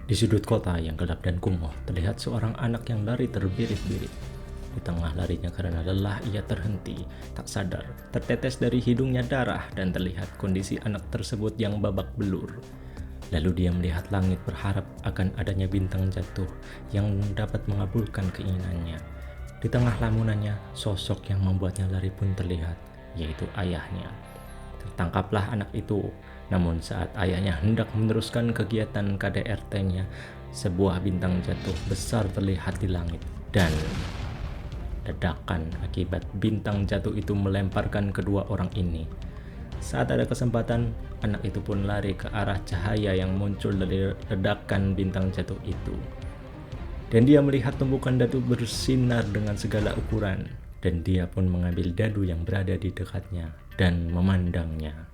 Di sudut kota yang gelap dan kumuh, terlihat seorang anak yang lari terbirit-birit. Di tengah larinya karena lelah, ia terhenti, tak sadar, tertetes dari hidungnya darah dan terlihat kondisi anak tersebut yang babak belur. Lalu dia melihat langit berharap akan adanya bintang jatuh yang dapat mengabulkan keinginannya. Di tengah lamunannya, sosok yang membuatnya lari pun terlihat, yaitu ayahnya. Tertangkaplah anak itu, namun saat ayahnya hendak meneruskan kegiatan KDRT-nya, sebuah bintang jatuh besar terlihat di langit dan ledakan akibat bintang jatuh itu melemparkan kedua orang ini. Saat ada kesempatan, anak itu pun lari ke arah cahaya yang muncul dari ledakan bintang jatuh itu. Dan dia melihat tumpukan dadu bersinar dengan segala ukuran, dan dia pun mengambil dadu yang berada di dekatnya dan memandangnya.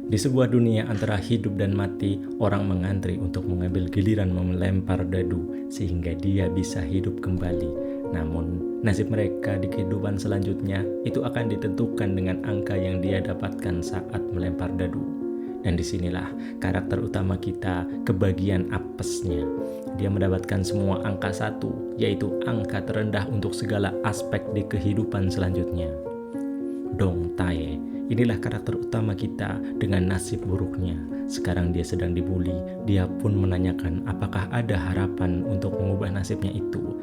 Di sebuah dunia antara hidup dan mati, orang mengantri untuk mengambil giliran melempar dadu sehingga dia bisa hidup kembali. Namun, nasib mereka di kehidupan selanjutnya itu akan ditentukan dengan angka yang dia dapatkan saat melempar dadu. Dan disinilah karakter utama kita kebagian apesnya. Dia mendapatkan semua angka 1, yaitu angka terendah untuk segala aspek di kehidupan selanjutnya. Dong Tae, inilah karakter utama kita dengan nasib buruknya. Sekarang dia sedang dibully, dia pun menanyakan apakah ada harapan untuk mengubah nasibnya itu.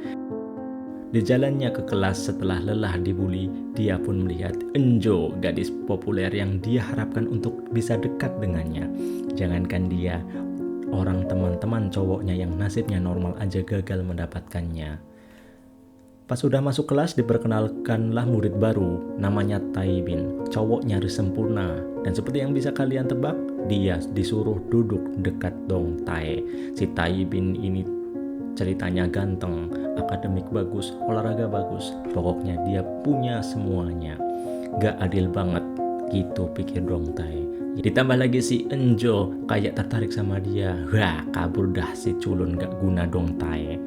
Di jalannya ke kelas setelah lelah dibully, dia pun melihat Enjo, gadis populer yang dia harapkan untuk bisa dekat dengannya. Jangankan dia, orang teman-teman cowoknya yang nasibnya normal aja gagal mendapatkannya. Pas sudah masuk kelas, diperkenalkanlah murid baru, namanya Taibin. Cowok nyaris sempurna, dan seperti yang bisa kalian tebak, dia disuruh duduk dekat Dong Tae. Si Taibin ini ceritanya ganteng, akademik bagus, olahraga bagus, pokoknya dia punya semuanya. Gak adil banget, gitu pikir Dong Tae. Ditambah lagi si Enjo kayak tertarik sama dia. Wah, kabur dah si culun gak guna Dong Tae.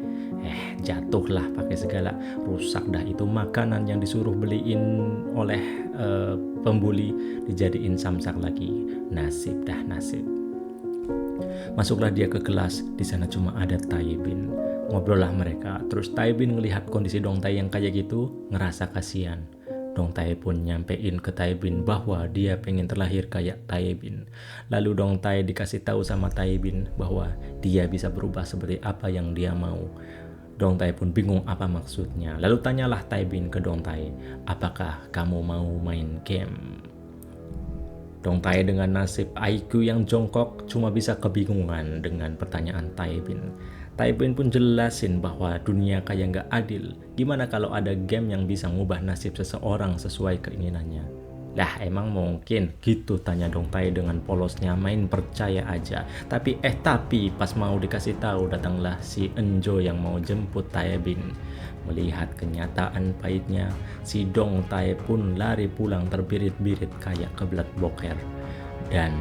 Jatuhlah pakai segala, rusak dah itu makanan yang disuruh beliin oleh pembuli, dijadiin samsak lagi. Nasib dah nasib. Masuklah dia ke kelas, di sana cuma ada Taibin. Ngobrol lah mereka, terus Taibin ngelihat kondisi Dong Tae yang kayak gitu, ngerasa kasihan. Dong Tae pun nyampein ke Taibin bahwa dia pengen terlahir kayak Taibin. Lalu Dong Tae dikasih tahu sama Taibin bahwa dia bisa berubah seperti apa yang dia mau. Dong Tae pun bingung apa maksudnya. Lalu tanyalah Taibin ke Dong Tae, apakah kamu mau main game? Dong Tae dengan nasib IQ yang jongkok cuma bisa kebingungan dengan pertanyaan Taibin. Taibin pun jelasin bahwa dunia kayak gak adil. Gimana kalau ada game yang bisa ngubah nasib seseorang sesuai keinginannya? Lah emang mungkin? Gitu tanya Dong Tae dengan polosnya, main percaya aja. Tapi pas mau dikasih tahu, datanglah si Enjo yang mau jemput Taibin. Melihat kenyataan pahitnya, si Dong Tae pun lari pulang terbirit-birit kayak kebelet boker. Dan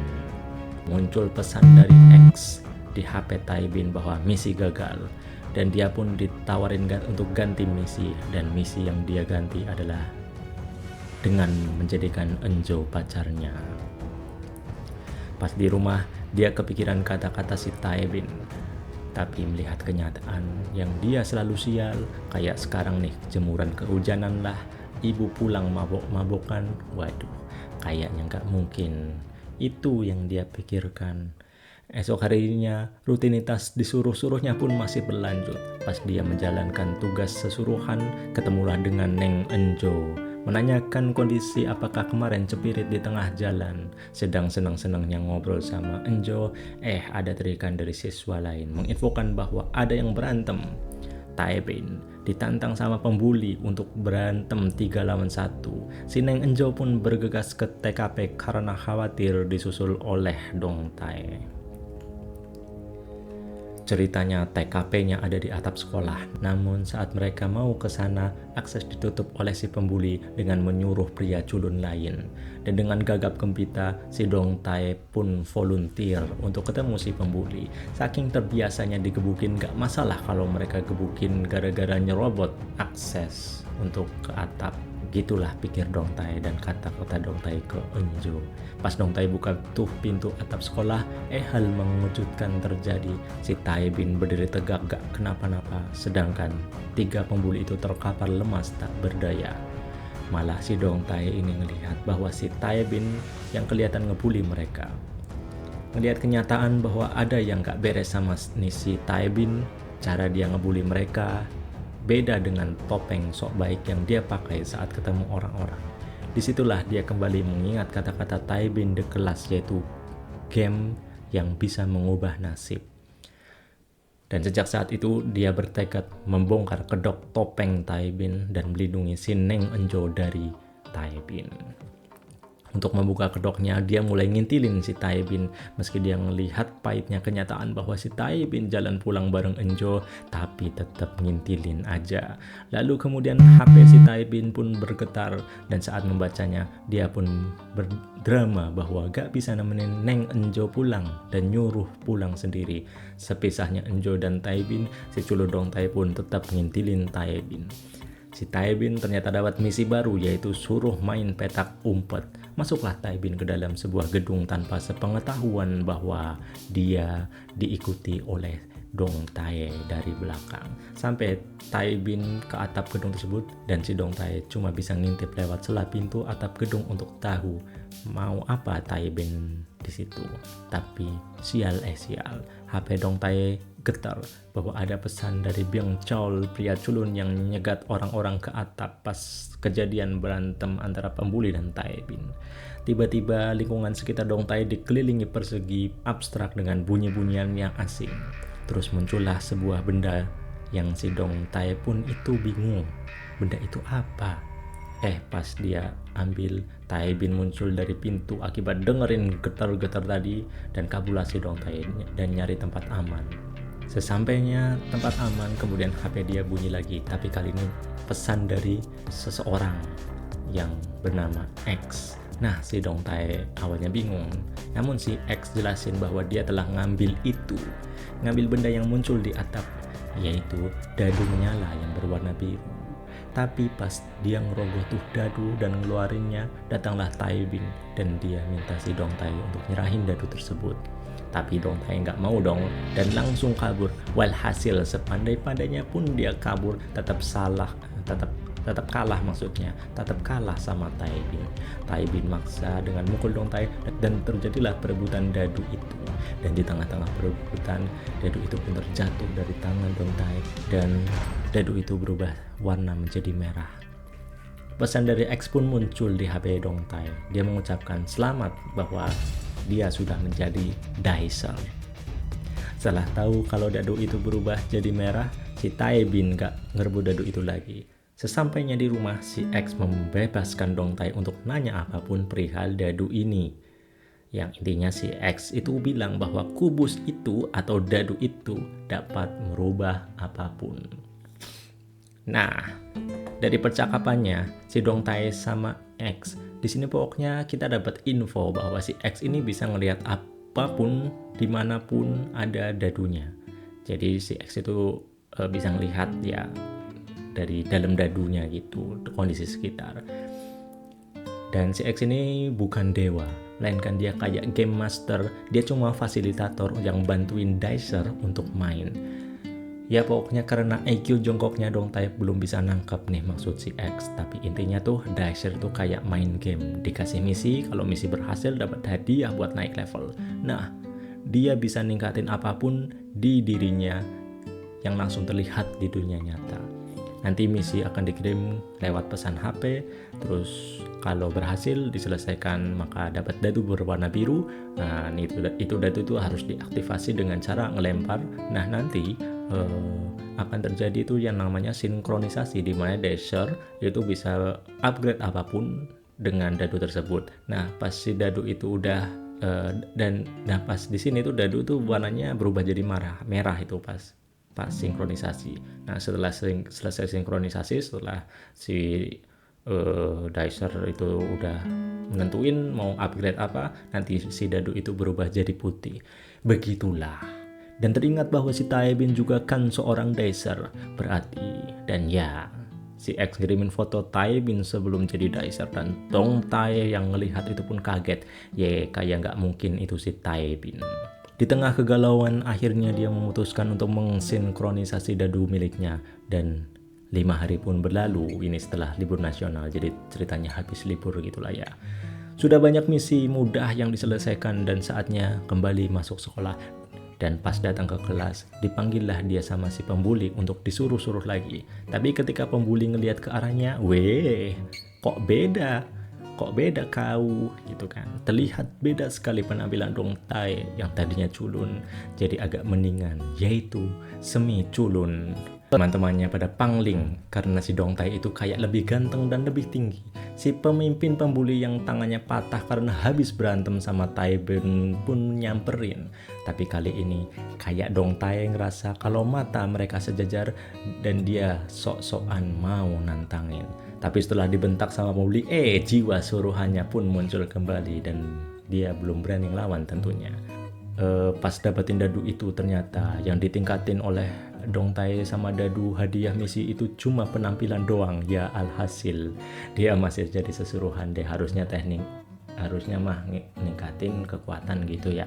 muncul pesan dari X di HP Taibin bahwa misi gagal. Dan dia pun ditawarin untuk ganti misi. Dan misi yang dia ganti adalah dengan menjadikan Enjo pacarnya. Pas di rumah, dia kepikiran kata-kata si Taibin. Tapi melihat kenyataan yang dia selalu sial, kayak sekarang nih, jemuran kehujanan lah, ibu pulang mabok-mabokan, waduh, kayaknya gak mungkin. Itu yang dia pikirkan. Esok harinya, rutinitas disuruh-suruhnya pun masih berlanjut. Pas dia menjalankan tugas sesuruhan, ketemulah dengan Neng Enjo. Menanyakan kondisi apakah kemarin cepirit di tengah jalan. Sedang senang-senangnya ngobrol sama Enjo, ada teriakan dari siswa lain menginfokan bahwa ada yang berantem. Taibin ditantang sama pembuli untuk berantem 3 lawan 1. Si Neng Enjo pun bergegas ke TKP karena khawatir disusul oleh Dong Tae. Ceritanya TKP-nya ada di atap sekolah, namun saat mereka mau ke sana, akses ditutup oleh si pembuli dengan menyuruh pria culun lain. Dan dengan gagap gempita, si Dong Tae pun volunteer untuk ketemu si pembuli. Saking terbiasanya digebukin, gak masalah kalau mereka gebukin gara-gara nyerobot akses untuk ke atap Gitulah pikir Dong Tai dan kata-kata Dong Tai ke Enjo. Pas Dong Tai buka tuh pintu atap sekolah, hal mengejutkan terjadi. Si Tai Bin berdiri tegak gak kenapa-napa, sedangkan 3 pembuli itu terkapar lemas tak berdaya. Malah si Dong Tai ini ngelihat bahwa si Tai Bin yang kelihatan ngebully mereka. Ngelihat kenyataan bahwa ada yang gak beres sama si Tai Bin, cara dia ngebully mereka beda dengan topeng sok baik yang dia pakai saat ketemu orang-orang. Disitulah dia kembali mengingat kata-kata Tai Bin The Class, yaitu game yang bisa mengubah nasib. Dan sejak saat itu dia bertekad membongkar kedok topeng Tai Bin dan melindungi si Neng Enjo dari Tai Bin. Untuk membuka kedoknya, dia mulai ngintilin si Tai Bin. Meski dia melihat pahitnya kenyataan bahwa si Tai Bin jalan pulang bareng Enjo, tapi tetap ngintilin aja. Lalu kemudian HP si Tai Bin pun bergetar, dan saat membacanya, dia pun berdrama bahwa gak bisa nemenin Neng Enjo pulang dan nyuruh pulang sendiri. Sepisahnya Enjo dan Tai Bin, si Culu Dong Tai pun tetap ngintilin Tai Bin. Si Tai Bin ternyata dapat misi baru, yaitu suruh main petak umpet. Masuklah Tai Bin ke dalam sebuah gedung tanpa sepengetahuan bahwa dia diikuti oleh Dong Tai dari belakang. Sampai Tai Bin ke atap gedung tersebut dan si Dong Tai cuma bisa ngintip lewat celah pintu atap gedung untuk tahu mau apa Tai Bin di situ. Tapi sial, HP Dong Tai getar bahwa ada pesan dari Byung Chol, pria culun yang nyegat orang-orang ke atap pas kejadian berantem antara pembuli dan Tai Bin. Tiba-tiba lingkungan sekitar Dong Tai dikelilingi persegi abstrak dengan bunyi-bunyian yang asing. Terus muncullah sebuah benda yang si Dong Tai pun itu bingung. Benda itu apa? Pas dia ambil, Tai Bin muncul dari pintu akibat dengerin getar-getar tadi dan kabullah si Dong Tai dan nyari tempat aman. Sesampainya tempat aman, kemudian HP dia bunyi lagi, tapi kali ini pesan dari seseorang yang bernama X. Nah, si Dong Tai awalnya bingung, namun si X jelasin bahwa dia telah ngambil benda yang muncul di atap, yaitu dadu menyala yang berwarna biru. Tapi pas dia ngerogoh tuh dadu dan ngeluarinnya, datanglah Tai Bin dan dia minta si Dong Tai untuk nyerahin dadu tersebut. Tapi Dong Tai nggak mau dong dan langsung kabur. Walhasil sepandai-pandainya pun dia kabur, tetap kalah sama Tai Bin. Tai Bin maksa dengan mukul Dong Tai dan terjadilah perebutan dadu itu. Dan di tengah-tengah perebutan, dadu itu pun terjatuh dari tangan Dong Tai dan dadu itu berubah warna menjadi merah. Pesan dari X pun muncul di HP Dong Tai. Dia mengucapkan selamat bahwa dia sudah menjadi Dicer. Setelah tahu kalau dadu itu berubah jadi merah, si Tai Bin gak ngerebut dadu itu lagi. Sesampainya di rumah, si X membebaskan Dong Tai untuk nanya apapun perihal dadu ini. Yang intinya si X itu bilang bahwa kubus itu atau dadu itu dapat merubah apapun. Nah, dari percakapannya si Dong Tai sama X, di sini pokoknya kita dapat info bahwa si X ini bisa ngelihat apapun dimanapun ada dadunya. Jadi si X itu bisa ngelihat ya dari dalam dadunya gitu, kondisi sekitar. Dan si X ini bukan dewa, melainkan dia kayak game master. Dia cuma fasilitator yang bantuin Dicer untuk main. Ya pokoknya karena IQ jongkoknya Dong Tai belum bisa nangkep nih maksud si X. Tapi intinya tuh Dicer tuh kayak main game. Dikasih misi, kalau misi berhasil dapat hadiah buat naik level. Nah, dia bisa ningkatin apapun di dirinya yang langsung terlihat di dunia nyata. Nanti misi akan dikirim lewat pesan HP. Terus kalau berhasil diselesaikan maka dapat dadu berwarna biru. Nah itu dadu itu harus diaktifasi dengan cara ngelempar. Nah nanti akan terjadi itu yang namanya sinkronisasi, di mana Dicer itu bisa upgrade apapun dengan dadu tersebut. Nah pas si dadu itu udah pas di sini tuh dadu tuh warnanya berubah jadi merah itu pas sinkronisasi. Nah setelah selesai sinkronisasi, setelah si Dicer itu udah menentuin mau upgrade apa, nanti si dadu itu berubah jadi putih. Begitulah. Dan teringat bahwa si Tai Bin juga kan seorang Dicer berarti, dan ya Si X ngirimin foto Tae Bin sebelum jadi Daisar, dan Dong Tae yang ngelihat itu pun kaget. Kayak nggak mungkin itu si Tae Bin. Di tengah kegalauan, akhirnya dia memutuskan untuk mensinkronisasi dadu miliknya. Dan 5 hari pun berlalu, ini setelah libur nasional, jadi ceritanya habis libur gitulah ya. Sudah banyak misi mudah yang diselesaikan dan saatnya kembali masuk sekolah. Dan pas datang ke kelas, dipanggillah dia sama si pembuli untuk disuruh-suruh lagi. Tapi ketika pembuli ngelihat ke arahnya, kok beda? Kok beda kau? Gitu kan. Terlihat beda sekali penampilan Dong Tae yang tadinya culun jadi agak mendingan, yaitu semi culun. Teman-temannya pada pangling karena si Dong Tae itu kayak lebih ganteng dan lebih tinggi. Si pemimpin pembuli yang tangannya patah karena habis berantem sama Tae Bin pun nyamperin. Tapi kali ini kayak Dong Tae ngerasa kalau mata mereka sejajar dan dia sok-sokan mau nantangin. Tapi setelah dibentak sama pembuli, jiwa suruhannya pun muncul kembali dan dia belum berani ngelawan tentunya. Pas dapetin dadu itu ternyata yang ditingkatin oleh Dong Tae sama dadu hadiah misi itu cuma penampilan doang. Ya alhasil dia masih jadi sesuruhan deh, harusnya mah ningkatin kekuatan gitu ya.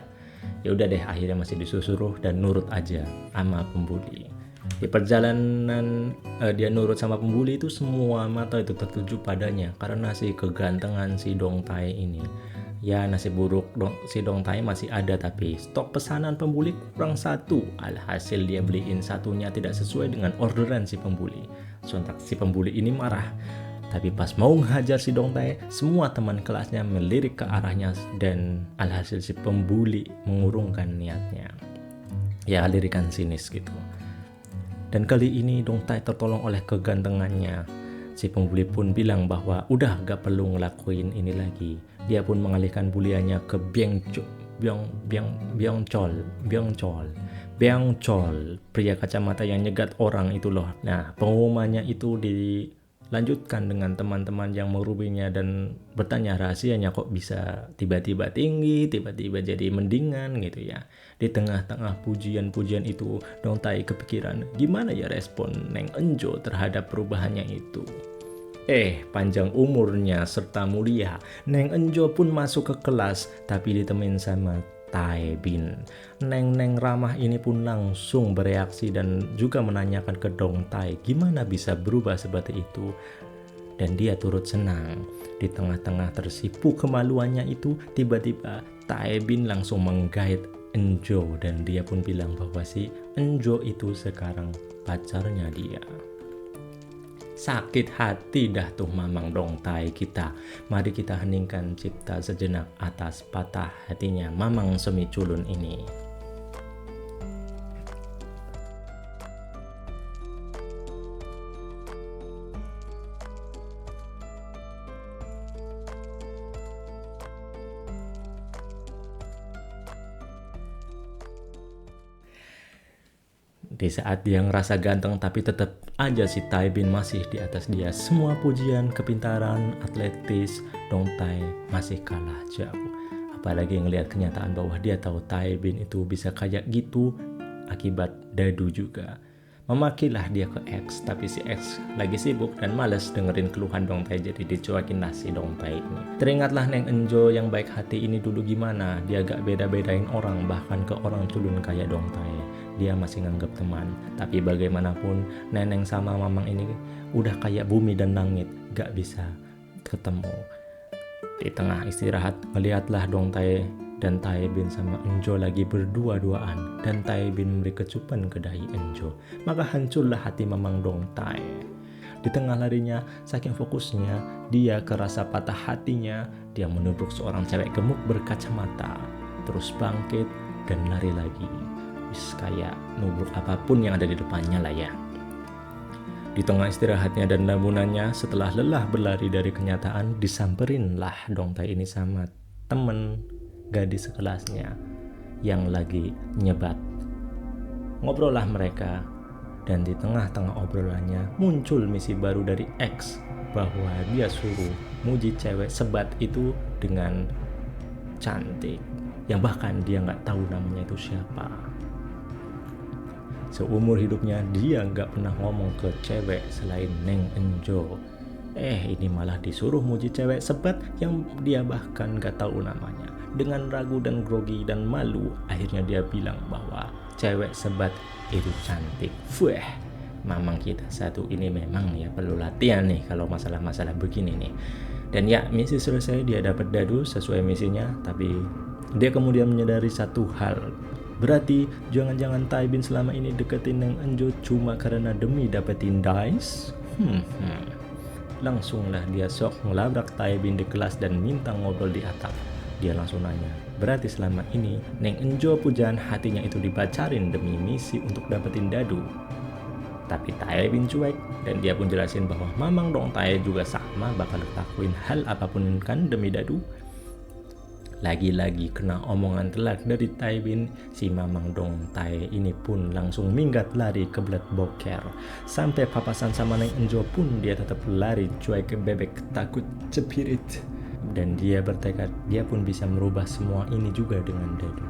Ya udah deh, akhirnya masih disuruh dan nurut aja sama pembuli. Di perjalanan dia nurut sama pembuli itu, semua mata itu tertuju padanya karena si kegantengan si Dong Tae ini. Ya nasib buruk si Dong Tae masih ada, tapi stok pesanan pembuli kurang 1. Alhasil dia beliin satunya tidak sesuai dengan orderan si pembuli. Sontak si pembuli ini marah. Tapi pas mau ngehajar si Dong Tae, semua teman kelasnya melirik ke arahnya dan alhasil si pembuli mengurungkan niatnya. Ya lirikan sinis gitu. Dan kali ini Dong Tae tertolong oleh kegantengannya. Si pembuli pun bilang bahwa udah gak perlu ngelakuin ini lagi. Dia pun mengalihkan buliannya ke Byongchol, pria kacamata yang nyegat orang itu loh. Nah, pengumumannya itu dilanjutkan dengan teman-teman yang merubinya dan bertanya rahasianya kok bisa tiba-tiba tinggi, tiba-tiba jadi mendingan gitu ya. Di tengah-tengah pujian-pujian itu, Dong Tae kepikiran gimana ya respon Neng Enjo terhadap perubahannya itu. Panjang umurnya serta mulia, Neng Enjo pun masuk ke kelas tapi ditemenin sama Tae Bin. Neng ramah ini pun langsung bereaksi dan juga menanyakan ke Dong Tae gimana bisa berubah seperti itu. Dan dia turut senang. Di tengah-tengah tersipu kemaluannya itu, tiba-tiba Tae Bin langsung menggait Enjo dan dia pun bilang bahwa si Enjo itu sekarang pacarnya dia. Sakit hati dah tuh mamang Dong Tae kita. Mari kita heningkan cipta sejenak atas patah hatinya mamang semi culun ini. Di saat dia ngerasa ganteng tapi tetap aja si Tae Bin masih di atas dia. Semua pujian, kepintaran, atletis, Dong Tae masih kalah jauh. Apalagi ngelihat kenyataan bahwa dia tahu Tae Bin itu bisa kayak gitu akibat dadu juga. Memakilah dia ke X, tapi si X lagi sibuk dan males dengerin keluhan Dong Tae, jadi dicuekin lah si Dong Tae ini. Teringatlah Neng Enjo yang baik hati ini dulu gimana, dia gak beda-bedain orang, bahkan ke orang culun kayak Dong Tae. Dia masih nganggap teman, tapi bagaimanapun Neneng sama Mamang ini udah kayak bumi dan langit, gak bisa ketemu. Di tengah istirahat, melihatlah Dong Tae dan Tae Bin sama Enjo lagi berdua-duaan, dan Tae Bin memberi kecupan ke dahi Enjo. Maka hancurlah hati Mamang Dong Tae. Di tengah larinya, saking fokusnya dia ke rasa patah hatinya, dia menubruk seorang cewek gemuk berkacamata, terus bangkit dan lari lagi. Kayak nubruk apapun yang ada di depannya lah ya. Di tengah istirahatnya dan lamunannya, setelah lelah berlari dari kenyataan, disamperinlah Dong Tae ini sama temen gadis sekelasnya yang lagi nyebat. Ngobrol lah mereka, dan di tengah-tengah obrolannya muncul misi baru dari X bahwa dia suruh muji cewek sebat itu dengan cantik, yang bahkan dia nggak tahu namanya itu siapa. Seumur hidupnya dia nggak pernah ngomong ke cewek selain Neng Enjo. Ini malah disuruh muji cewek sebat yang dia bahkan gak tahu namanya. Dengan ragu dan grogi dan malu, akhirnya dia bilang bahwa cewek sebat itu cantik. Mamang kita satu ini memang ya perlu latihan nih kalau masalah-masalah begini nih. Dan ya, misi selesai, dia dapat dadu sesuai misinya, tapi dia kemudian menyadari satu hal. Berarti jangan-jangan Taibin selama ini deketin Neng Enjo cuma karena demi dapetin dice? Langsunglah dia sok ngelabrak Taibin di kelas dan minta ngobrol di atap. Dia langsung nanya, berarti selama ini Neng Enjo pujaan hatinya itu dibacarin demi misi untuk dapetin dadu. Tapi Taibin cuek, dan dia pun jelasin bahwa Mamang Dong Tae juga sama bakal lakuin hal apapun kan demi dadu. Lagi-lagi kena omongan telak dari Taibin, si Mamang Dong Tae ini pun langsung minggat lari ke belat boker. Sampai papasan sama Neng Enjo pun dia tetap lari cuek ke bebek takut cepirit. Dan dia bertekad dia pun bisa merubah semua ini juga dengan dadu.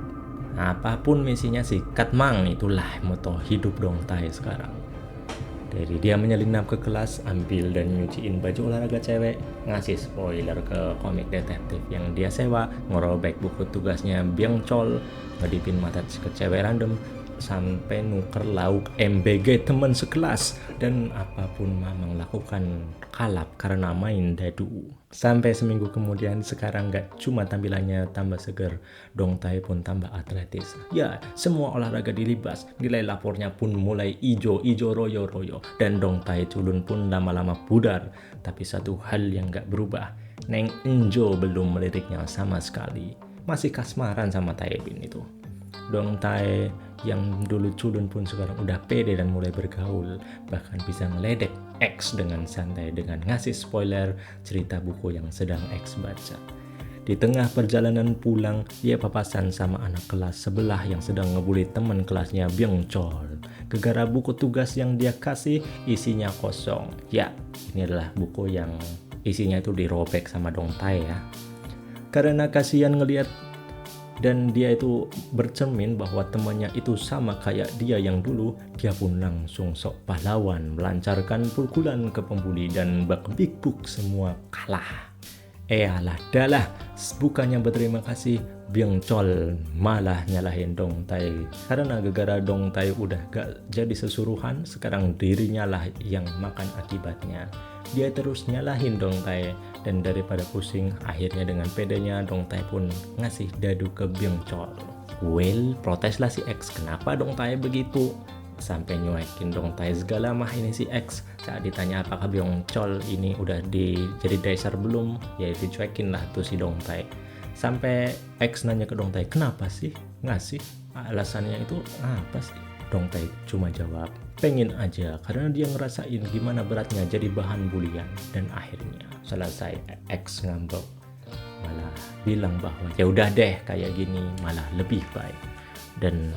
Apapun misinya sikat mang, itulah moto hidup Dong Tae sekarang. Dari dia menyelinap ke kelas, ambil dan nyuciin baju olahraga cewek, ngasih spoiler ke komik detektif yang dia sewa, ngerobek buku tugasnya Byung Chol, ngedipin mata ke cewek random, sampai nuker lauk MBG teman sekelas, dan apapun Mamang lakukan kalap karena main dadu. Sampai seminggu kemudian, sekarang gak cuma tampilannya tambah seger, Dong Tae pun tambah atletis. Ya, semua olahraga dilibas, nilai lapornya pun mulai ijo royo, dan Dong Tae culun pun lama-lama pudar. Tapi satu hal yang gak berubah, Neng Enjo belum meliriknya sama sekali, masih kasmaran sama Taibin itu. Dong Tae yang dulu culun pun sekarang udah pede dan mulai bergaul, bahkan bisa ngeledek X dengan santai dengan ngasih spoiler cerita buku yang sedang X baca. Di tengah perjalanan pulang, dia papasan sama anak kelas sebelah yang sedang ngebully teman kelasnya Byung Chol. Gegara buku tugas yang dia kasih isinya kosong. Ya, ini adalah buku yang isinya itu dirobek sama Dong Tae ya. Karena kasihan ngelihat dan dia itu bercermin bahwa temannya itu sama kayak dia yang dulu, dia pun langsung sok pahlawan, melancarkan pukulan ke pembuli dan bak big book semua kalah. Alah dalah, bukannya berterima kasih, Byung Chol malah nyalahin Dong Tae. Karena gara-gara Dong Tae udah gak jadi sesuruhan, sekarang dirinya lah yang makan akibatnya. Dia terus nyalahin Dong Tae, dan daripada pusing, akhirnya dengan pedenya Dong Tae pun ngasih dadu ke Byung Chol. Well, proteslah si X, kenapa Dong Tae begitu? Sampai nyuekin Dong Tae segala mah ini si X. Saat ditanya apakah Byung Chol ini udah jadi dasar belum, ya dicuekin lah tuh si Dong Tae. Sampai X nanya ke Dong Tae, kenapa sih ngasih? Alasannya itu apa sih? Dong Tae cuma jawab, pengen aja, karena dia ngerasain gimana beratnya jadi bahan bulian. Dan akhirnya selesai X ngambek, malah bilang bahwa ya udah deh kayak gini malah lebih baik. Dan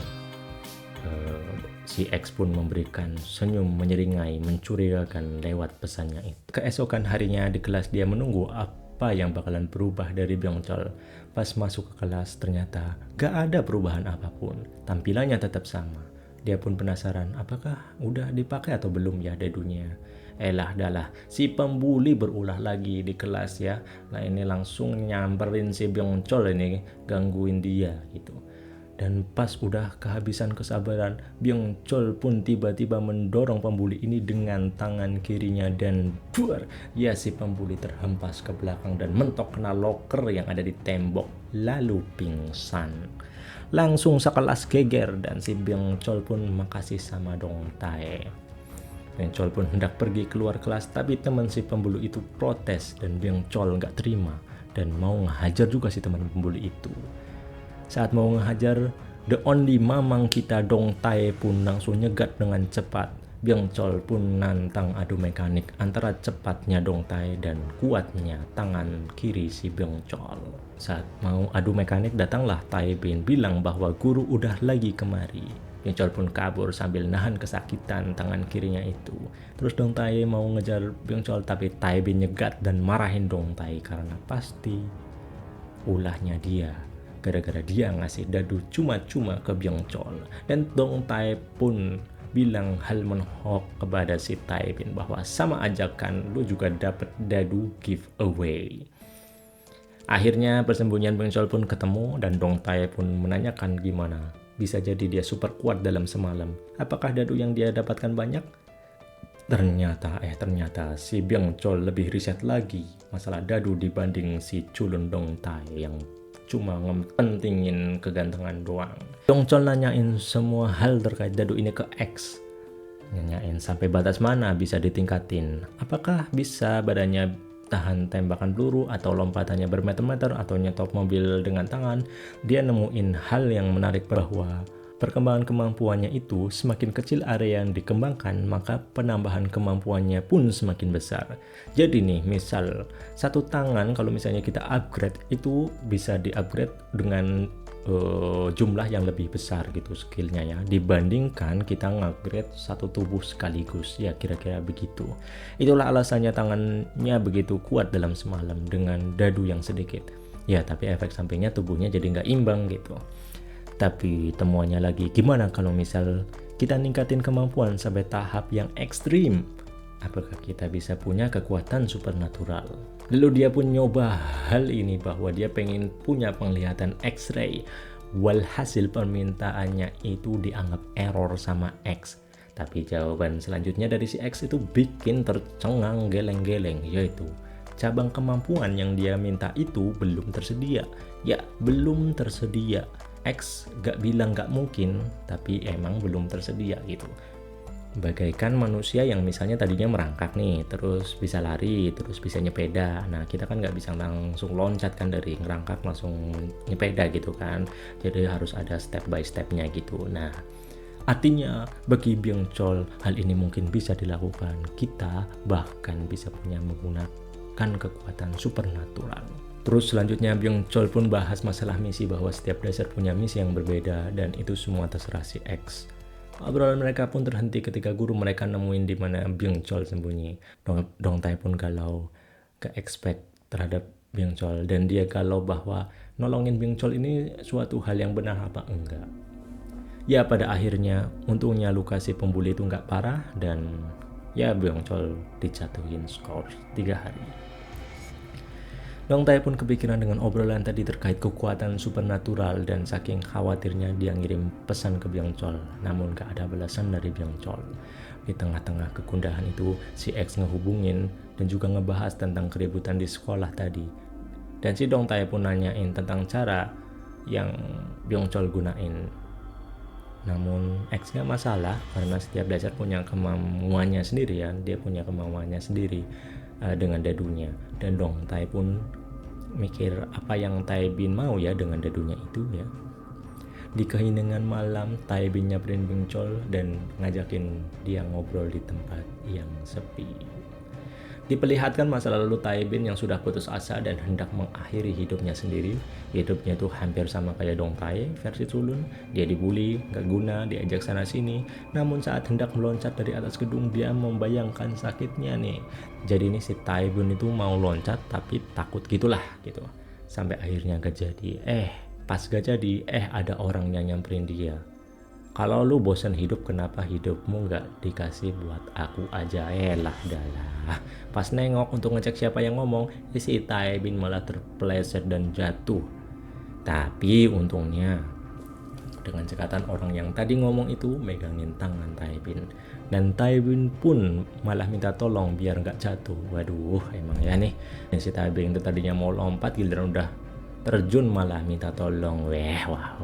si X pun memberikan senyum menyeringai mencurigakan lewat pesannya itu. Keesokan harinya di kelas dia menunggu apa yang bakalan berubah dari Byung Chol. Pas masuk ke kelas ternyata gak ada perubahan apapun, tampilannya tetap sama. Dia pun penasaran apakah udah dipakai atau belum ya dadunya. Dalah, si pembuli berulah lagi di kelas ya. Nah ini langsung nyamperin si Byung Chol ini, gangguin dia gitu. Dan pas udah kehabisan kesabaran, Byung Chol pun tiba-tiba mendorong pembuli ini dengan tangan kirinya dan buar. Ya si pembuli terhempas ke belakang dan mentok kena loker yang ada di tembok, lalu pingsan. Langsung sekelas geger dan si Byung Chol pun makasih sama Dong Tae. Byung Chol pun hendak pergi keluar kelas, tapi teman si pembuli itu protes dan Byung Chol nggak terima dan mau ngehajar juga si teman pembuli itu. Saat mau ngehajar, the only mamang kita Dong Tae pun langsung nyegat dengan cepat. Byung Chol pun nantang adu mekanik antara cepatnya Dong Tae dan kuatnya tangan kiri si Byung Chol. Saat mau adu mekanik datanglah Taibin bilang bahwa guru udah lagi kemari. Byung Chol pun kabur sambil nahan kesakitan tangan kirinya itu. Terus Dong Tae mau ngejar Byung Chol tapi Taibin nyegat dan marahin Dong Tae karena pasti ulahnya dia. Gara-gara dia ngasih dadu cuma-cuma ke Byung Chol. Dan Dong Tae pun bilang hal menhok kepada si Taibin bahwa sama aja kan lu juga dapat dadu giveaway. Akhirnya persembunyian Beng Chol pun ketemu dan Dong Tai pun menanyakan gimana bisa jadi dia super kuat dalam semalam. Apakah dadu yang dia dapatkan banyak? Ternyata si Beng Chol lebih riset lagi masalah dadu dibanding si culun Dong Tai yang cuma ngepentingin kegantengan doang. Dong Chol nanyain semua hal terkait dadu ini ke X. Nanyain sampai batas mana bisa ditingkatin. Apakah bisa badannya tahan tembakan peluru atau lompatannya bermeter-meter atau nyetop mobil dengan tangan. Dia nemuin hal yang menarik bahwa perkembangan kemampuannya itu semakin kecil area yang dikembangkan, maka penambahan kemampuannya pun semakin besar. Jadi nih, misal satu tangan kalau misalnya kita upgrade itu bisa di-upgrade dengan jumlah yang lebih besar gitu skillnya ya, dibandingkan kita ngupgrade satu tubuh sekaligus ya, kira-kira begitu. Itulah alasannya tangannya begitu kuat dalam semalam dengan dadu yang sedikit ya, tapi efek sampingnya tubuhnya jadi nggak imbang gitu. Tapi temuannya lagi, gimana kalau misal kita ningkatin kemampuan sampai tahap yang ekstrim? Apakah kita bisa punya kekuatan supernatural? Lalu dia pun nyoba hal ini bahwa dia pengen punya penglihatan X-ray. Walhasil permintaannya itu dianggap error sama X. Tapi jawaban selanjutnya dari si X itu bikin tercengang geleng-geleng, yaitu cabang kemampuan yang dia minta itu belum tersedia. Ya, belum tersedia. X gak bilang gak mungkin, tapi emang belum tersedia gitu. Bagaikan manusia yang misalnya tadinya merangkak nih, terus bisa lari, terus bisa nyepeda. Nah, kita kan nggak bisa langsung loncat kan dari ngerangkak langsung nyepeda gitu kan. Jadi harus ada step by stepnya gitu. Nah, artinya bagi Beng Chol hal ini mungkin bisa dilakukan. Kita bahkan bisa punya menggunakan kekuatan supernatural. Terus selanjutnya Beng Chol pun bahas masalah misi bahwa setiap dasar punya misi yang berbeda dan itu semua terserah si X. Obrolan mereka pun terhenti ketika guru mereka nemuin di mana Beng Chol sembunyi. Dong Tai pun galau, gak expect terhadap Beng Chol, dan dia galau bahwa nolongin Beng Chol ini suatu hal yang benar apa enggak. Ya pada akhirnya untungnya luka si pembuli itu nggak parah dan ya Beng Chol dijatuhin skor 3 hari. Dong Tai pun kepikiran dengan obrolan tadi terkait kekuatan supernatural dan saking khawatirnya dia ngirim pesan ke Beng Chol, namun gak ada balasan dari Beng Chol. Di tengah-tengah kegundahan itu, si X ngehubungin dan juga ngebahas tentang keributan di sekolah tadi. Dan si Dong Tai pun nanyain tentang cara yang Beng Chol gunain. Namun X gak masalah karena setiap dasar punya kemampuannya sendiri ya, dia punya kemampuannya sendiri dengan dadunya. Dan Dong Tai pun mikir apa yang Taibin mau ya dengan dadunya itu ya. Di keheningan malam, Taibin nyamperin Beng Chol dan ngajakin dia ngobrol di tempat yang sepi. Diperlihatkan masa lalu Taibin yang sudah putus asa dan hendak mengakhiri hidupnya sendiri. Hidupnya tuh hampir sama kayak Dong Tai versi culun. Dia dibully, gak guna, diajak sana sini. Namun saat hendak meloncat dari atas gedung, dia membayangkan sakitnya nih. Jadi nih si Taibin itu mau loncat tapi takut gitulah gitu. Sampai akhirnya gak jadi. Pas gak jadi, ada orang yang nyamperin dia. Kalau lu bosan hidup, kenapa hidupmu gak dikasih buat aku aja? Dalah. Pas nengok untuk ngecek siapa yang ngomong, si Taibin malah terpeleset dan jatuh. Tapi untungnya dengan cekatan orang yang tadi ngomong itu megangin tangan Taibin. Dan Taibin pun malah minta tolong biar gak jatuh. Waduh, emang ya nih. Dan si Taibin itu tadinya mau lompat, giliran udah terjun malah minta tolong. Wah.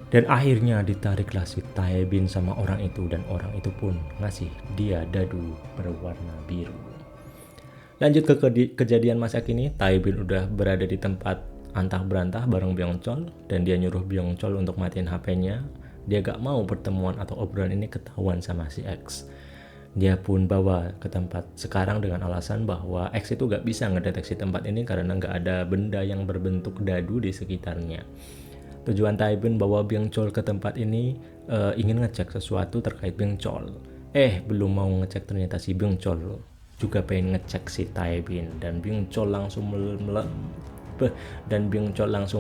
Dan akhirnya ditariklah si Taibin sama orang itu, dan orang itu pun ngasih dia dadu berwarna biru. Lanjut ke kejadian masa kini, Taibin udah berada di tempat antah berantah bareng Beng Chol, dan dia nyuruh Beng Chol untuk matiin HP-nya. Dia gak mau pertemuan atau obrolan ini ketahuan sama si X. Dia pun bawa ke tempat sekarang dengan alasan bahwa X itu gak bisa ngedeteksi tempat ini karena gak ada benda yang berbentuk dadu di sekitarnya. Tujuan Taibin bawa Beng Chol ke tempat ini ingin ngecek sesuatu terkait Beng Chol. Belum mau ngecek ternyata si Beng Chol juga pengen ngecek si Taibin, dan Beng Chol langsung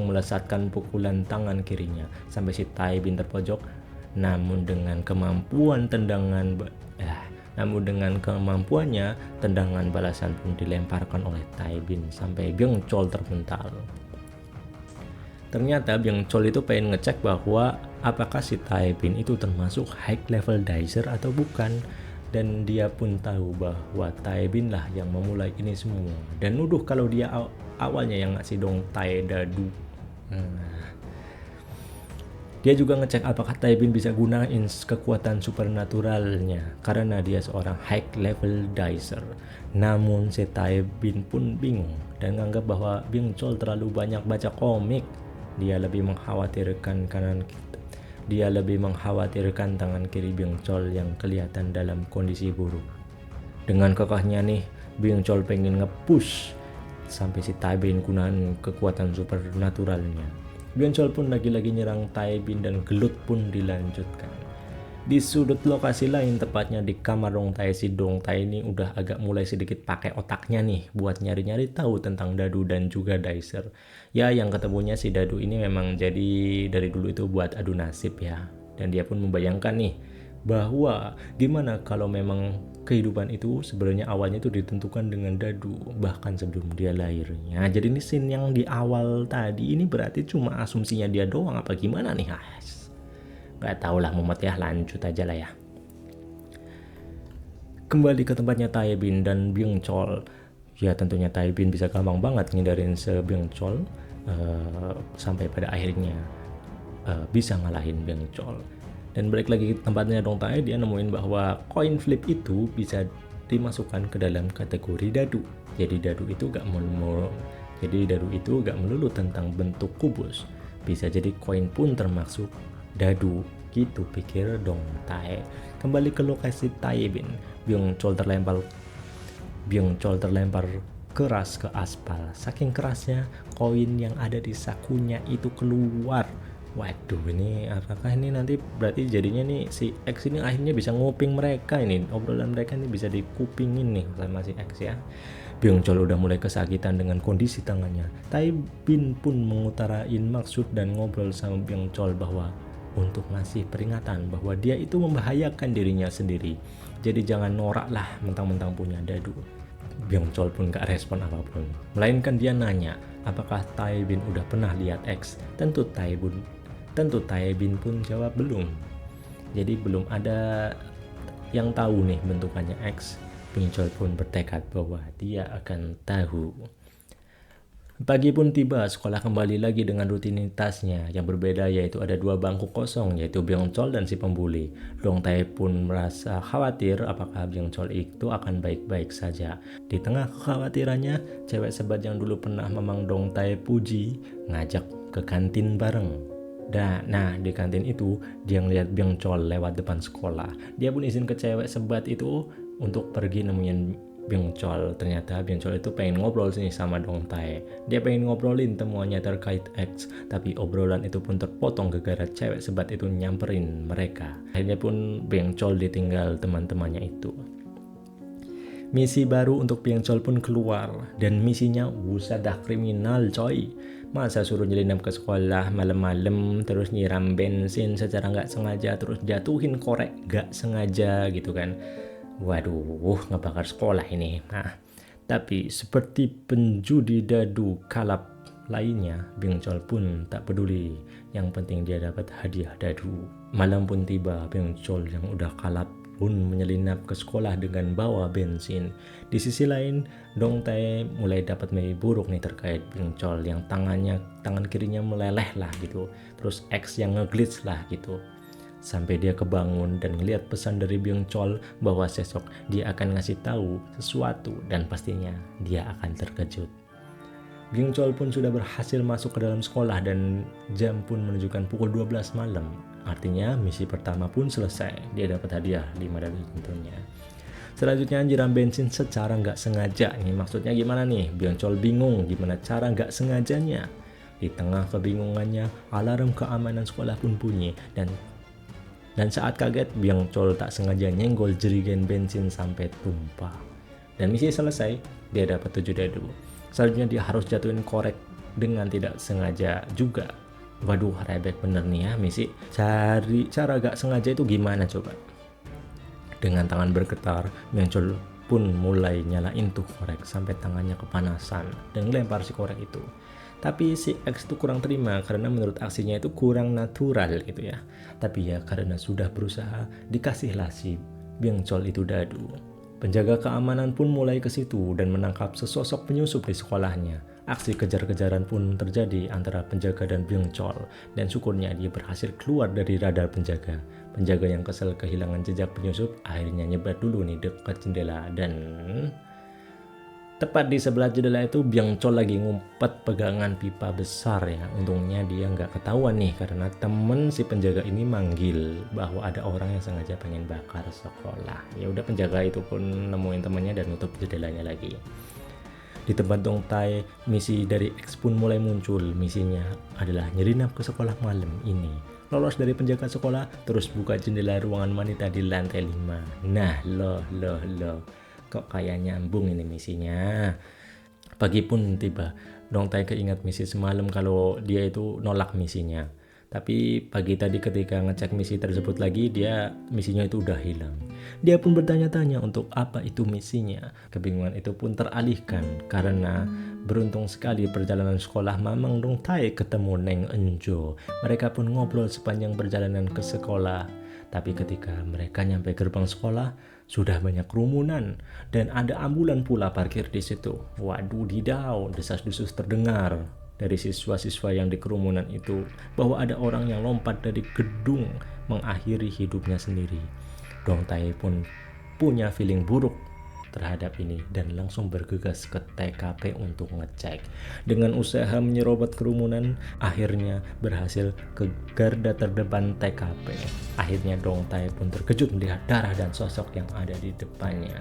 melesatkan pukulan tangan kirinya sampai si Taibin terpojok Namun dengan kemampuannya, tendangan balasan pun dilemparkan oleh Tai Bin sampai Byung Chol terpental. Ternyata Byung Chol itu pengen ngecek bahwa apakah si Tai Bin itu termasuk high level dicer atau bukan. Dan dia pun tahu bahwa Tai Bin lah yang memulai ini semua. Dan nuduh kalau dia awalnya yang ngasih Dong Tai dadu. Dia juga ngecek apakah Tai Bin bisa gunain kekuatan supernaturalnya karena dia seorang high level dicer. Namun si Tai Bin pun bingung dan nganggap bahwa Byung Chol terlalu banyak baca komik. Dia lebih mengkhawatirkan tangan kiri Byung Chol yang kelihatan dalam kondisi buruk. Dengan kekehnya nih, Byung Chol pengen nge-push sampai si Tai Bin gunain kekuatan supernaturalnya. Byung Chol pun lagi-lagi nyerang Tai Bin dan gelut pun dilanjutkan. Di sudut lokasi lain, tepatnya di kamar Dong Tai, si Dong Tai ini udah agak mulai sedikit pakai otaknya nih buat nyari-nyari tahu tentang dadu dan juga dicer. Ya, yang ketemunya si dadu ini memang jadi dari dulu itu buat adu nasib ya. Dan dia pun membayangkan nih bahwa gimana kalau memang kehidupan itu sebenarnya awalnya itu ditentukan dengan dadu bahkan sebelum dia lahirnya. Jadi ini scene yang di awal tadi ini berarti cuma asumsinya dia doang apa gimana nih? Gak tau lah Muhammad ya, lanjut aja lah ya. Kembali ke tempatnya Tai Bin dan Byung Chol. Ya tentunya Tai Bin bisa gampang banget ngindarin Byung Chol sampai pada akhirnya bisa ngalahin Byung Chol. Dan balik lagi ke tempatnya Dong Tai, dia nemuin bahwa coin flip itu bisa dimasukkan ke dalam kategori dadu. Jadi dadu itu gak melulu tentang bentuk kubus. Bisa jadi koin pun termasuk dadu, gitu pikir Dong Tai. Kembali ke lokasi Tai Bin, Byung Chol terlempar keras ke aspal. Saking kerasnya, koin yang ada di sakunya itu keluar. Waduh, ini apakah ini nanti berarti jadinya nih si X ini akhirnya bisa nguping mereka ini, obrolan mereka ini bisa dikupingin nih sama si X ya. Byung Chol udah mulai kesakitan dengan kondisi tangannya. Tai Bin pun mengutarain maksud dan ngobrol sama Byung Chol bahwa untuk ngasih peringatan bahwa dia itu membahayakan dirinya sendiri. Jadi jangan norak lah mentang-mentang punya dadu. Byung Chol pun gak respon apapun, melainkan dia nanya apakah Tai Bin udah pernah lihat X. Tentu Tai Bin pun jawab belum. Jadi belum ada yang tahu nih bentukannya X. Byung Chol pun bertekad bahwa dia akan tahu. Pagi pun tiba, sekolah kembali lagi dengan rutinitasnya. Yang berbeda yaitu ada 2 bangku kosong, yaitu Byung Chol dan si pembuli. Dong Tai pun merasa khawatir apakah Byung Chol itu akan baik-baik saja. Di tengah kekhawatirannya, cewek sebat yang dulu pernah memang Dong Tai puji ngajak ke kantin bareng. Nah, di kantin itu dia ngeliat Byung Chol lewat depan sekolah. Dia pun izin ke cewek sebat itu untuk pergi nemuin Byung Chol. Ternyata Byung Chol itu pengen ngobrol sini sama Dong Tai. Dia pengen ngobrolin temuannya terkait X, tapi obrolan itu pun terpotong gara-gara cewek sebat itu nyamperin mereka. Akhirnya pun Byung Chol ditinggal teman-temannya itu. Misi baru untuk Byung Chol pun keluar, dan misinya wusadah kriminal coy. Masa suruh nyelinap ke sekolah malam-malam, terus nyiram bensin secara nggak sengaja, terus jatuhin korek nggak sengaja gitu kan. Waduh, ngebakar sekolah ini. Nah, tapi seperti penjudi dadu kalap lainnya, Byung Chol pun tak peduli. Yang penting dia dapat hadiah dadu. Malam pun tiba, Byung Chol yang udah kalap pun menyelinap ke sekolah dengan bawa bensin. Di sisi lain, Dong Tai mulai dapat mimpi buruk nih terkait Byung Chol yang tangan kirinya meleleh lah gitu. Terus X yang ngeglitch lah gitu. Sampai dia kebangun dan ngeliat pesan dari Byung Chol bahwa besok dia akan ngasih tahu sesuatu dan pastinya dia akan terkejut. Byung Chol pun sudah berhasil masuk ke dalam sekolah dan jam pun menunjukkan pukul 12 malam. Artinya misi pertama pun selesai. Dia dapat hadiah 5 dari tentunya. Selanjutnya nyiram bensin secara nggak sengaja. Ini maksudnya gimana nih? Byung Chol bingung gimana cara nggak sengajanya. Di tengah kebingungannya, alarm keamanan sekolah pun bunyi dan saat kaget, Byung Chol tak sengaja nyenggol jerigen bensin sampai tumpah. Dan misi selesai, dia dapat 7 dadu. Selanjutnya dia harus jatuhin korek dengan tidak sengaja juga. Waduh, rebek bener nih ya misi. Cari cara gak sengaja itu gimana coba? Dengan tangan bergetar, Mencol pun mulai nyalain tuh korek sampai tangannya kepanasan dan lempar si korek itu. Tapi si X itu kurang terima karena menurut aksinya itu kurang natural gitu ya. Tapi ya karena sudah berusaha, dikasihlah si Mencol itu dadu. Penjaga keamanan pun mulai ke situ dan menangkap sesosok penyusup di sekolahnya. Aksi kejar-kejaran pun terjadi antara penjaga dan Byung-chol, dan syukurnya dia berhasil keluar dari radar penjaga. Penjaga yang kesal kehilangan jejak penyusup akhirnya nyebat dulu nih dekat jendela, dan tepat di sebelah jendela itu Byung-chol lagi ngumpet pegangan pipa besar ya. Untungnya dia nggak ketahuan nih karena temen si penjaga ini manggil bahwa ada orang yang sengaja pengen bakar sekolah. Ya udah, penjaga itu pun nemuin temennya dan nutup jendelanya lagi. Di tempat Dong Tae, misi dari X pun mulai muncul. Misinya adalah nyelinap ke sekolah malam ini. Lolos dari penjaga sekolah, terus buka jendela ruangan wanita di lantai 5. Nah, loh. Kok kayak nyambung ini misinya. Pagi pun tiba. Dong Tae keingat misi semalam kalau dia itu nolak misinya. Tapi pagi tadi ketika ngecek misi tersebut lagi, misinya itu udah hilang. Dia pun bertanya-tanya untuk apa itu misinya. Kebingungan itu pun teralihkan karena beruntung sekali perjalanan sekolah Mamang Dong Tae ketemu Neng Enjo. Mereka pun ngobrol sepanjang perjalanan ke sekolah. Tapi ketika mereka nyampe gerbang sekolah, sudah banyak kerumunan dan ada ambulan pula parkir di situ. Waduh, didau, desas-desus terdengar dari siswa-siswa yang di kerumunan itu bahwa ada orang yang lompat dari gedung mengakhiri hidupnya sendiri. Dong Tae pun punya feeling buruk terhadap ini dan langsung bergegas ke TKP untuk ngecek. Dengan usaha menyerobot kerumunan, akhirnya berhasil ke garda terdepan TKP. Akhirnya Dong Tae pun terkejut melihat darah dan sosok yang ada di depannya.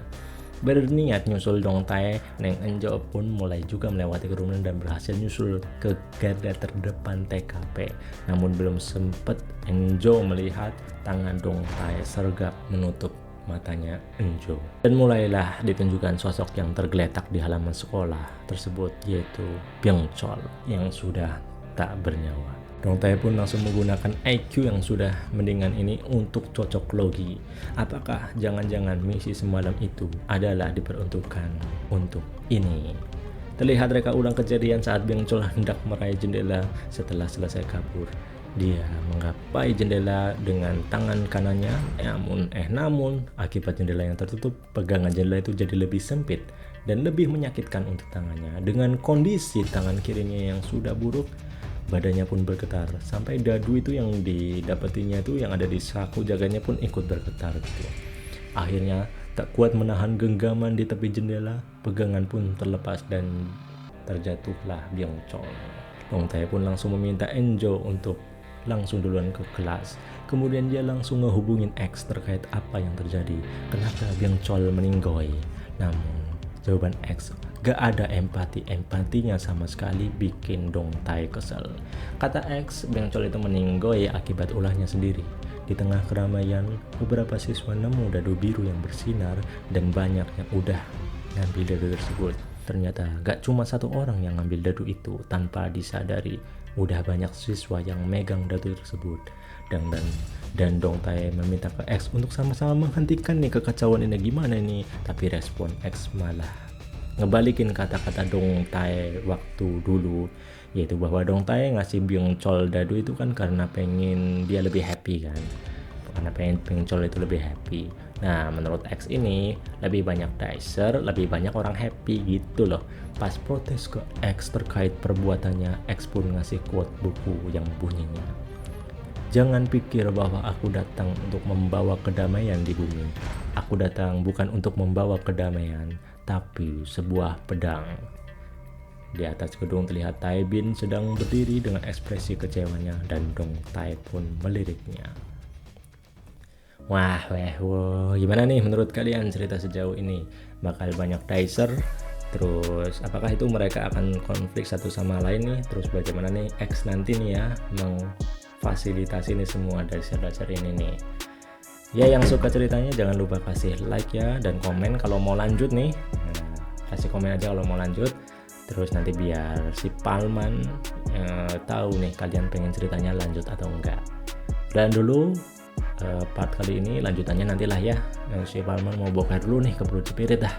Berniat nyusul Dong Tae, Neng Enjo pun mulai juga melewati kerumunan dan berhasil nyusul ke garda terdepan TKP. Namun belum sempat Enjo melihat tangan Dong Tae sergap menutup matanya Enjo. Dan mulailah ditunjukkan sosok yang tergeletak di halaman sekolah tersebut, yaitu Byung-chol yang sudah tak bernyawa. Dong Tae pun langsung menggunakan IQ yang sudah mendingan ini untuk cocok logi. Apakah jangan-jangan misi semalam itu adalah diperuntukkan untuk ini? Terlihat reka ulang kejadian saat Byung-chol hendak meraih jendela setelah selesai kabur. Dia menggapai jendela dengan tangan kanannya, namun akibat jendela yang tertutup, pegangan jendela itu jadi lebih sempit dan lebih menyakitkan untuk tangannya. Dengan kondisi tangan kirinya yang sudah buruk, badannya pun bergetar, sampai dadu itu yang didapatinya itu yang ada di saku jaganya pun ikut bergetar gitu. Akhirnya tak kuat menahan genggaman di tepi jendela, pegangan pun terlepas dan terjatuhlah Byung-chol. Dong Tae pun langsung meminta Enjo untuk langsung duluan ke kelas. Kemudian dia langsung ngehubungin X terkait apa yang terjadi, kenapa Byung-chol meninggoy. Namun jawaban X gak ada empatinya sama sekali, bikin Dong Tae kesel. Kata X, Byung-chol itu meninggoy akibat ulahnya sendiri. Di tengah keramaian, beberapa siswa nemu dadu biru yang bersinar dan banyak yang udah ngambil dadu tersebut. Ternyata gak cuma satu orang yang ngambil dadu itu. Tanpa disadari, udah banyak siswa yang megang dadu tersebut. Dan Dong Tae meminta ke X untuk sama-sama menghentikan nih kekacauan ini, gimana nih. Tapi respon X malah ngebalikin kata-kata Dong Tae waktu dulu, yaitu bahwa Dong Tae ngasih Byung-chol dadu itu kan karena pengen dia lebih happy kan, karena pengen Byung-chol itu lebih happy. Nah, menurut X ini lebih banyak dicer, lebih banyak orang happy gitu loh. Pas protes ke X terkait perbuatannya, X pun ngasih quote buku yang bunyinya, "Jangan pikir bahwa aku datang untuk membawa kedamaian di bumi. Aku datang bukan untuk membawa kedamaian, tapi sebuah pedang." Di atas gedung terlihat Tae Bin sedang berdiri dengan ekspresi kecewanya dan Dong Tae pun meliriknya. Wah, gimana nih menurut kalian cerita sejauh ini? Bakal banyak dicer? Terus apakah itu mereka akan konflik satu sama lain nih? Terus bagaimana nih X nanti nih ya memfasilitasi ini semua dari dicer ini nih? Ya, yang suka ceritanya jangan lupa kasih like ya dan komen kalau mau lanjut nih. Kasih komen aja kalau mau lanjut. Terus nanti biar si Palman tahu nih kalian pengen ceritanya lanjut atau enggak. Dan dulu part kali ini, lanjutannya nantilah ya. Si Palman mau bongkar dulu nih ke Brood Spirit dah.